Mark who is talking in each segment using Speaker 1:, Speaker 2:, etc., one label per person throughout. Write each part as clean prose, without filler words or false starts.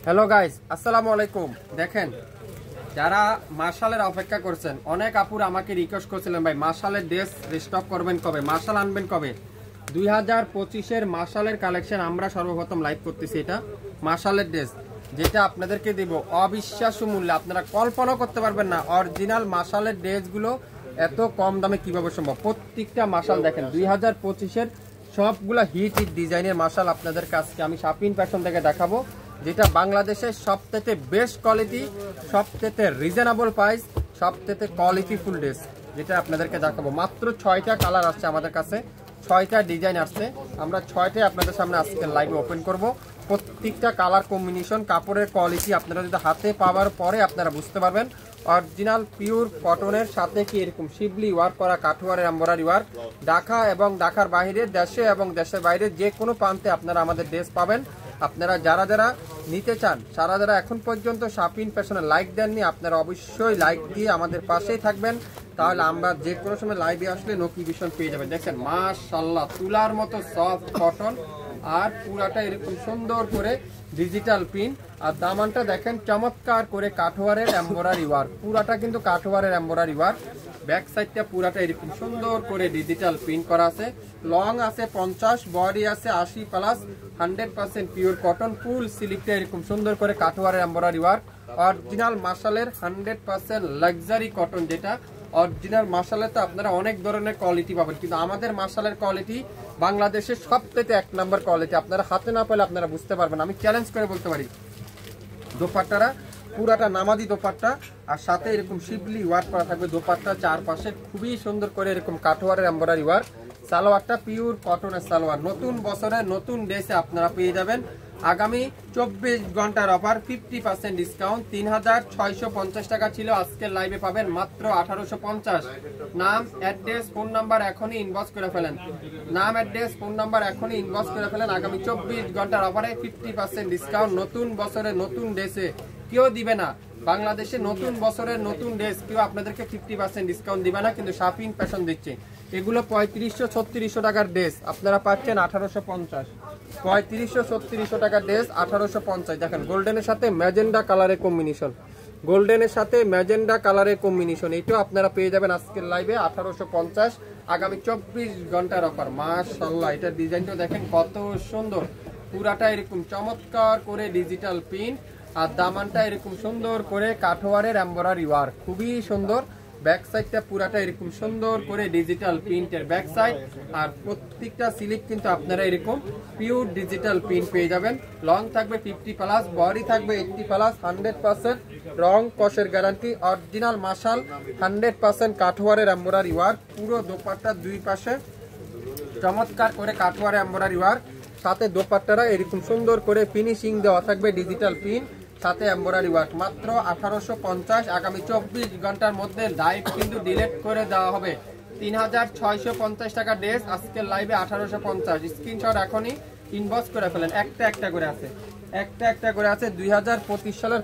Speaker 1: Hello guys, আসসালামু আলাইকুম। দেখেন, যারা মার্শালের অপেক্ষা করছেন, অনেক আপুরা আমাকে রিকোয়েস্ট করছিলেন, ভাই মার্শালের ড্রেস রিস্টক করবেন কবে, মার্শাল আনবেন কবে। 2025-এর মার্শালের কালেকশন আমরা সর্বপ্রথম লাইভ করতেছি। এটা মার্শালের ড্রেস, যেটা আপনাদেরকে দিব অবিশ্বাস্য মূল্যে, আপনারা কল্পনা করতে পারবেন না। অরিজিনাল মার্শালের ড্রেসগুলো এত কম দামে কিভাবে সম্ভব। প্রত্যেকটা মার্শাল দেখেন 2025-এর সবগুলা হিট ডিজাইনের মার্শাল আপনাদের কাছে আমি শাপিন ফ্যাশন থেকে দেখাবো, যেটা বাংলাদেশের সবথেকে বেস্ট কোয়ালিটি, সবথেকে রিজনেবল প্রাইস, সবথেকে কোয়ালিটিফুল ড্রেস, যেটা আপনাদেরকে দেখাবো। মাত্র 6টা কালার আসছে আমাদের কাছে, 6টা ডিজাইন আসছে। আমরা 6টাই আপনাদের সামনে আজকে লাইভে ওপেন করব। প্রত্যেকটা কালার কম্বিনেশন, কাপড়ের কোয়ালিটি আপনারা যদি হাতে পাওয়ার পরে আপনারা বুঝতে পারবেন। অরিজিনাল পিওর কটনের সাথে কি এরকম শিবলি ওয়ার্ক করা কাঠওয়ারের এমব্রয়ডারি ওয়ার্ক। ঢাকা এবং ঢাকার বাইরে, দেশে এবং দেশের বাইরে যে কোনো প্রান্তে আপনারা আমাদের ড্রেস পাবেন। আপনারা যারা যারা নিতে চান, যারা এখন পর্যন্ত শাপিন ফ্যাশনে লাইক দেননি, আপনারা অবশ্যই লাইক দিয়ে আমাদের পাশেই থাকবেন। তাহলে আমরা যে কোনো সময় লাইভে আসলে নোটিফিকেশন পেয়ে যাবেন। দেখেন মাশাআল্লাহ, তুলার মতো সফট কটন, আর পুরাটা এরকম সুন্দর করে ডিজিটাল প্রিন্ট। আর দামানটা দেখেন চমৎকার করে কাঠওয়ারের এমব্রয়ডারি ওয়ার্ক, পুরাটা কিন্তু কাঠওয়ারের এমব্রয়ডারি ওয়ার্ক। ব্যাক সাইডটা পুরাটা এরকম সুন্দর করে ডিজিটাল প্রিন্ট করা আছে। লং আছে 50, বডি আছে 80+, 100% পিওর কটন। ফুল স্লিভটা এরকম সুন্দর করে কাঠওয়ারের এমব্রয়ডারি ওয়ার্ক। অরিজিনাল মার্শালের 100% লাক্সারি কটন, যেটা অরিজিনাল মার্শালের তো আপনারা অনেক ধরনের কোয়ালিটি পাবেন, কিন্তু আমাদের মার্শালের কোয়ালিটি বাংলাদেশের সবথেকে 1 নম্বর কোয়ালিটি। আপনারা হাতে না পেলে আপনারা বুঝতে পারবেন। আমি চ্যালেঞ্জ করে বলতে পারি, দোপাট্টারা পুরাটা নামাজি দোপাট্টা, আর সাথে এরকম শিবলি ওয়ার্ক করা থাকবে। দোপাট্টা চারপাশে খুবই সুন্দর করে এরকম কাঠওয়ারের এমব্রয়ডারি ওয়ার্ক। সালোয়ারটা পিওর কটনের সালোয়ার। নতুন বছরে নতুন ড্রেসে আপনারা পেয়ে যাবেন আগামী 24 ঘন্টার অফার 50% ডিসকাউন্ট। 3650 টাকা ছিল, আজকের লাইভে পাবেন মাত্র 1850। নাম, অ্যাড্রেস, ফোন নাম্বার এখনই ইনবক্স করে ফেলেন। নাম, অ্যাড্রেস, ফোন নাম্বার এখনই ইনবক্স করে ফেলেন। আগামী 24 ঘন্টার অফারে 50% ডিসকাউন্ট। নতুন বছরে নতুন ড্রেসে কেউ দিবে না। বাংলাদেশে নতুন বছরের নতুন ড্রেস কেউ আপনাদেরকে 50% ডিসকাউন্ট দিবে না, কিন্তু শাপিন ফ্যাশন দিচ্ছে। এগুলো 3500-3600 টাকার ড্রেস আপনারা পাচ্ছেন 1850। 3500-3600 টাকার ড্রেস 1850। দেখেন গোল্ডেনের সাথে ম্যাজেন্ডা কালারের কম্বিনেশন, গোল্ডেনের সাথে ম্যাজেন্ডা কালারের কম্বিনেশন, এটাও আপনারা পেয়ে যাবেন আজকের লাইভে 1850। আগামী 24 ঘন্টার অফার। মাশাআল্লাহ, এটার ডিজাইনটা দেখেন কত সুন্দর, পুরাটা এরকম চমৎকার করে ডিজিটাল প্রিন্ট, আর দামানটা এরকম সুন্দর করে কাঠওয়ারের এমব্রয়ডারি ওয়ার্ক, খুবই সুন্দর। ব্যাক সাইডটা পুরাটা এরকম সুন্দর করে ডিজিটাল প্রিন্টের ব্যাক সাইড, আর প্রত্যেকটা স্লিপ কিন্তু আপনারা এরকম পিওর ডিজিটাল প্রিন্ট পেয়ে যাবেন। লং থাকবে 50+, বডি থাকবে 80+, 100% রং কষের গ্যারান্টি। অরিজিনাল মার্শাল 100% কাঠওয়ারের এমব্রয়ডারি ওয়ার্ক। পুরো দোপাট্টার দুই পাশে চমৎকার করে কাঠওয়ারের এমব্রয়ডারি ওয়ার্ক, সাথে দোপাট্টারা এরকম সুন্দর করে ফিনিশিং দেওয়া থাকবে ডিজিটাল প্রিন্ট, সাথে এমব্রয়ডারি ওয়ার্ক। মাত্র 1850। আগামী 24 ঘন্টার মধ্যে লাইভ কিন্তু ডিলিট করে দেওয়া হবে। 3650 টাকা ড্রেস আজকের লাইভে 1850। স্ক্রিনশট এখনই ইনবক্স করে ফেলেন। একটা করে আছে, একটা করে আছে। 2025 সালের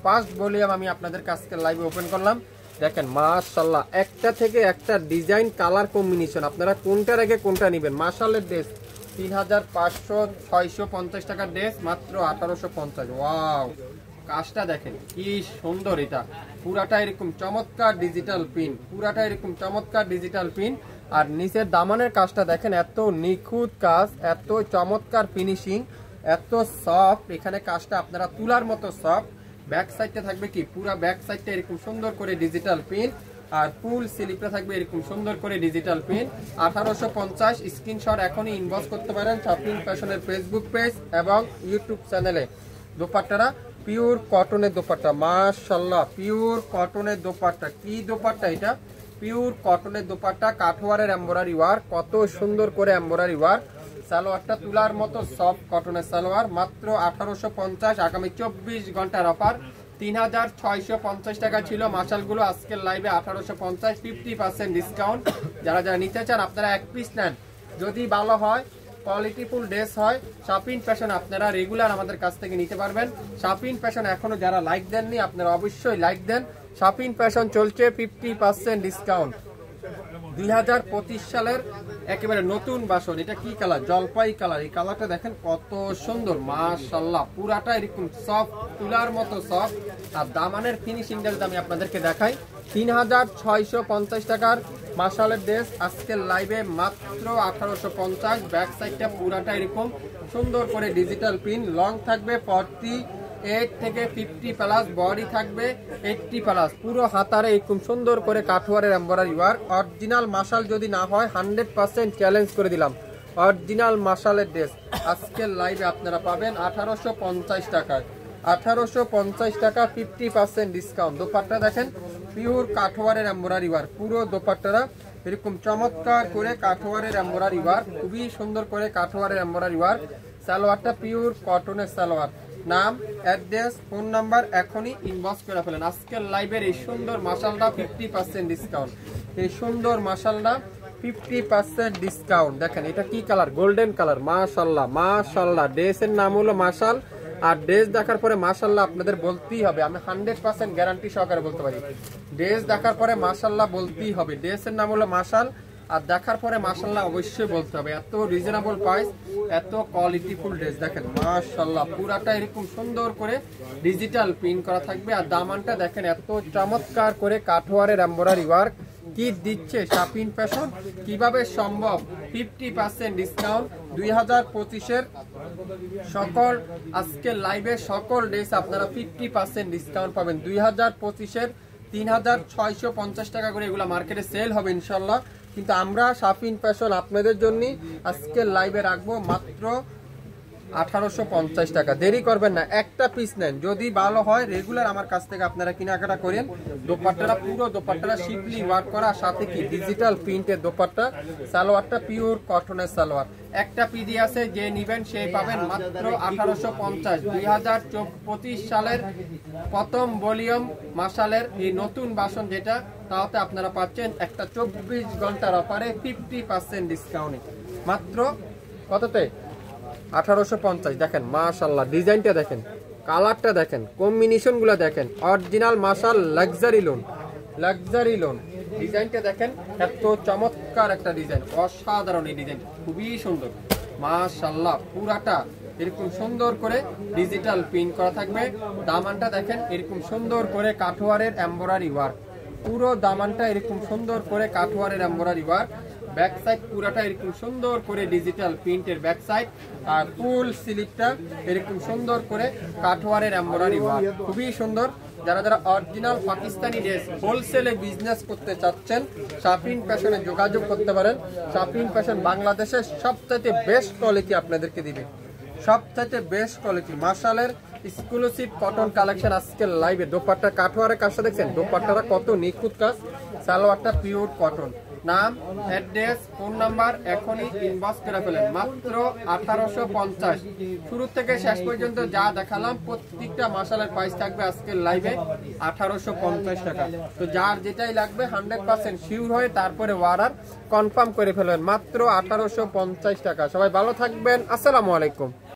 Speaker 1: ফার্স্ট ভলিউম আমি আপনাদের কাছে লাইভে ওপেন করলাম। দেখেন মাশাআল্লাহ, একটা থেকে একটা ডিজাইন কালার কম্বিনেশন, আপনারা কোনটার আগে কোনটা নেবেন। মার্শালের ড্রেস 3500-650 টাকার ড্রেস মাত্র 1850। ওয়াও, কাজটা দেখেন কি সুন্দর, এটা পুরাটা এরকম চমৎকার ডিজিটাল প্রিন্ট, পুরাটা এরকম চমৎকার ডিজিটাল প্রিন্ট। আর নিচের দামানের কাজটা দেখেন, এত নিখুঁত কাজ, এত চমৎকার ফিনিশিং, এত সফট। এখানে কাজটা আপনারা তুলার মতো সফট। ব্যাক সাইডটা থাকবে কি, পুরা ব্যাক সাইডটা এরকম সুন্দর করে ডিজিটাল প্রিন্ট, আর ফুল স্লিপটা থাকবে এরকম সুন্দর করে ডিজিটাল প্রিন্ট। 1850। স্ক্রিনশট এখনই ইনবক্স করতে পারেন শাপিন ফ্যাশনের ফেসবুক পেজ এবং ইউটিউব চ্যানেলে। দোপাট্টারা পিওর কটনের দোপাট্টা, মাশাআল্লাহ পিওর কটনের দোপাট্টা। কি দোপাট্টা এটা, পিওর কটনের দোপাট্টা, কাঠওয়ারের এমব্রয়ডারি ওয়ার্ক, কত সুন্দর করে এমব্রয়ডারি ওয়ার্ক। সালোয়ারটা তুলার মতো সফট কটনের সালোয়ার, মাত্র 1850। আগামী 24 ঘন্টার অফার 3650 টাকা ছিল মার্শালগুলো, আজকের লাইভে 1850, 50% ডিসকাউন্ট। যারা যারা নিতে চান আপনারা এক পিস নেন, যদি ভালো হয় কোয়ালিটিফুল ড্রেস হয় শাপিন ফ্যাশন আপনারা রেগুলার আমাদের কাছ থেকে নিতে পারবেন। শাপিন ফ্যাশন এখনো যারা লাইক দেননি আপনারা অবশ্যই লাইক দেন। শাপিন ফ্যাশন চলছে 50% ডিসকাউন্ট। 2025 সালের একেবারে নতুন বাসন। এটা কি কালার? জলপাই কালার। এই কালারটা দেখেন কত সুন্দর, মাশাআল্লাহ। পুরাটা এরকম সফট, তুলার মতো সফট। আর দামানের ফিনিশিংটা যদি আমি আপনাদেরকে দেখাই, 3650 টাকার মাশালের ড্রেস আজকের লাইভে মাত্র 1850। ব্যাক সাইডটা পুরাটা এরকম সুন্দর করে ডিজিটাল প্রিন্ট, লং থাকবে 48 থেকে 50 প্লাস, বডি থাকবে 80 প্লাস। পুরো হাতারে এরকম সুন্দর করে কাঠওয়ারের এমব্রয়ডারি ওয়ার্ক। অরিজিনাল মাশাল যদি না হয় 100% চ্যালেঞ্জ করে দিলাম, অরিজিনাল মাশালের ড্রেস আজকের লাইভে আপনারা পাবেন 1850 টাকায়। 1850 টাকা, 50% ডিসকাউন্ট। দোপাট্টা দেখেন পিওর কাঠওয়ারের এমব্রয়ডারি ওয়ার্ক, পুরো দোপাট্টারা এরকম চমৎকার করে কাঠওয়ারের এমব্রয়ডারি ওয়ার্ক, খুবই সুন্দর করে কাঠওয়ারের এমব্রয়ডারি ওয়ার্ক। সালোয়ারটা পিওর কটনের সালোয়ার। নাম, অ্যাড্রেস, ফোন নাম্বার এখনই ইনবক্স করে ফেলেন। আজকের লাইভের এই সুন্দর মাশালটা 50% ডিসকাউন্ট। এই সুন্দর মাশালটা 50% ডিসকাউন্ট। দেখেন এটা কি কালার? Golden colour. মাশাআল্লাহ মাশাআল্লাহ। ড্রেসের নাম হলো মাশাল, আর ড্রেস দেখার পরে মাশাআল্লাহ আপনাদের বলতেই হবে। আমি 100% গ্যারান্টি সহকারে বলতে পারি, ড্রেস দেখার পরে মাশাআল্লাহ বলতেই হবে। ড্রেসের নাম হলো মাশাল, আর দেখার পরে মাশাআল্লাহ অবশ্যই বলতে হবে। এত রিজনেবল প্রাইস, এত কোয়ালিটিফুল ড্রেস। দেখেন মাশাআল্লাহ পুরাটা এরকম সুন্দর করে ডিজিটাল প্রিন্ট করা থাকবে। আর দামানটা দেখেন এত চমৎকার করে কাঠওয়ারের এমব্রয়ডারি ওয়ার্ক। কি দিচ্ছে শাপিন ফ্যাশন? কিভাবে সম্ভব? 50% ডিসকাউন্ট। 2025-এর সকল আজকে লাইভে সকল ড্রেস আপনারা 50% ডিসকাউন্ট পাবেন। 2025-এর 3650 টাকা করে এগুলা মার্কেটে সেল হবে ইনশাল্লাহ, কিন্তু আমরা শাপিন ফ্যাশন আপনাদের জন্য আজকে লাইভে রাখবো মাত্র 1850 টাকা। দেরি করবেন না, একটা পিস নেন, যদি ভালো হয় রেগুলার আমার কাছ থেকে আপনারা কেনাকাটা করেন। দোপাট্টাটা পুরো দোপাট্টাটা শিপলি ওয়ার্ক করা, সাথে কি ডিজিটাল প্রিন্টের দোপাট্টা। সালোয়ারটা পিওর কটনের সালোয়ার। একটা পিডি আছে, যে নিবেন সেই পাবেন মাত্র 1850। 2025 সালের প্রথম ভলিউম মাশালের এই নতুন বাসন যেটা, তাতে আপনারা পাচ্ছেন একটা 24 ঘন্টার অফারে 50% ডিসকাউন্টে মাত্র কততে? 1850। দেখেন মাশাআল্লাহ, ডিজাইনটা দেখেন, কালারটা দেখেন, কম্বিনেশন গুলো দেখেন। অরিজিনাল মাশাল লাক্সারি লোন, লাক্সারি লোন। ডিজাইনটা দেখেন, এত চমৎকার একটা ডিজাইন, অসাধারণ। এই ডিজাইন খুবই সুন্দর মাশাআল্লাহ। পুরাটা এরকম সুন্দর করে ডিজিটাল প্রিন্ট করা থাকবে। দামানটা দেখেন এরকম সুন্দর করে কাঠওয়ারের এমব্রয়ডারি ওয়ার্ক, পুরো দামানটা এরকম সুন্দর করে কাঠওয়ারের এমব্রয়ডারি ওয়ার্ক। ব্যাক সাইড পুরাটা এরকম সুন্দর করে ডিজিটাল প্রিন্টের ব্যাক সাইড, আর ফুল স্লিপটা এরকম সুন্দর করে কাঠওয়ারের এমব্রয়ডারি ওয়ার্ক, খুবই সুন্দর। যারা যারা অরিজিনাল পাকিস্তানি ড্রেস হোলসেলে বিজনেস করতে চাচ্ছেন, শাপিন ফ্যাশনে যোগাযোগ করতে পারেন। শাপিন ফ্যাশন বাংলাদেশের সবচাইতে বেস্ট কোয়ালিটি আপনাদেরকে দিবে, সবচাইতে বেস্ট কোয়ালিটি মাশালের এক্সক্লুসিভ কটন কালেকশন আজকের লাইভে। দোপাট্টা কাঠওয়ারের কাজটা দেখছেন, দোপাট্টাটা কত নিখুঁত কাজ। সালোয়ারটা পিওর কটন। নাম, অ্যাড্রেস, ফোন নাম্বার এখনই ইনবক্স করে ফেলেন। মাত্র 1850। শুরু থেকে শেষ পর্যন্ত যা দেখালাম প্রত্যেকটা মাশালের প্রাইস থাকবে আজকের লাইভে 1850 টাকা। তো যার যেটাই লাগবে 100% শিওর হয়ে তারপরে অর্ডার কনফার্ম করে ফেলবেন। মাত্র 1850 টাকা। সবাই ভালো থাকবেন, আসসালামু আলাইকুম।